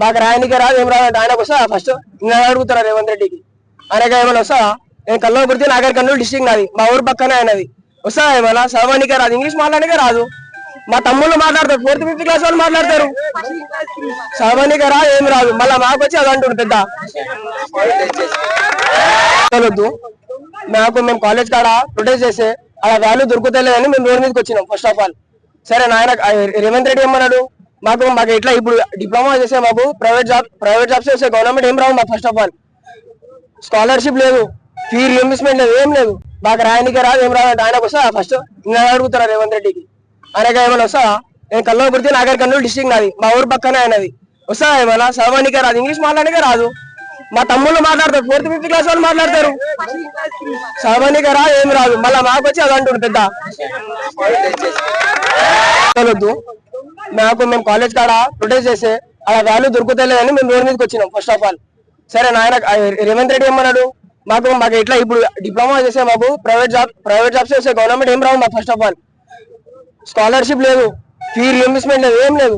మాకు రాయనికే రాదు ఏం రాదు ఆయనకు వస్తా ఫస్ట్ నేను అడుగుతారా రేవంత్ రెడ్డికి ఆయనకి ఏమైనా వస్తా నేను కల్లోపర్తి నాగర్ కర్నూలు డిస్ట్రిక్ట్ నాది మా ఊరు పక్కనే ఆయనది వస్తా ఏమైనా చదవనికే రాదు ఇంగ్లీష్ మాట్లాడనికే రాదు మా తమ్ముళ్ళు మాట్లాడతారు 4th 5th క్లాస్ వాళ్ళు మాట్లాడతారు చదవనికే రాదు ఏం రాదు మళ్ళీ మాకు వచ్చి అది అంటుండు పెద్ద వద్దు మేము కాలేజ్ కాడ ప్రొటెస్ట్ చేస్తే అలా వాల్యూ దొరుకుతలేదని మేము రోడ్ మీదకి వచ్చినాం ఫస్ట్ ఆఫ్ ఆల్ సరే నాయన రేవంత్ రెడ్డి ఏమన్నాడు మాకు ఇట్లా ఇప్పుడు డిప్లొమా చేసే మాకు ప్రైవేట్ జాబ్స్ చేసే గవర్నమెంట్ ఏం రావు మాకు ఫస్ట్ ఆఫ్ ఆల్ స్కాలర్షిప్ లేదు ఫీ రియంబర్స్మెంట్ లేదు ఏం లేదు మాకు రాయనికే రాదు ఏం రాదు ఆయనకు వస్తా ఫస్ట్ నేను అడుగుతారా రేవంత్ రెడ్డికి ఆయనకి ఏమైనా వస్తా నేను కల్లోపర్తి నాగర్ కర్నూలు డిస్ట్రిక్ట్ నాది మా ఊరు పక్కనే ఆయనది వస్తా ఏమైనా చదవనికే రాదు ఇంగ్లీష్ మాట్లాడనికే రాదు మా తమ్ముళ్ళు మాట్లాడతారు 4th 5th క్లాస్ వాళ్ళు మాట్లాడతారు చదవనికే రాదు ఏం రాదు మళ్ళీ మాకు వచ్చి అది అంటుండు పెద్ద వద్దు మేము కాలేజ్ కాడ ప్రొటెస్ట్ చేస్తే అలా వాల్యూ దొరుకుతలేదని మేము రోడ్ మీదకి వచ్చినాం ఫస్ట్ ఆఫ్ ఆల్ సరే నాయన రేవంత్ రెడ్డి ఏమన్నాడు మాకు ఇట్లా ఇప్పుడు డిప్లొమా చేసే మాకు ప్రైవేట్ జాబ్స్ చేసే గవర్నమెంట్ ఏం రావు మాకు ఫస్ట్ ఆఫ్ ఆల్ స్కాలర్షిప్ లేదు ఫీ రియంబర్స్మెంట్ లేదు ఏం లేదు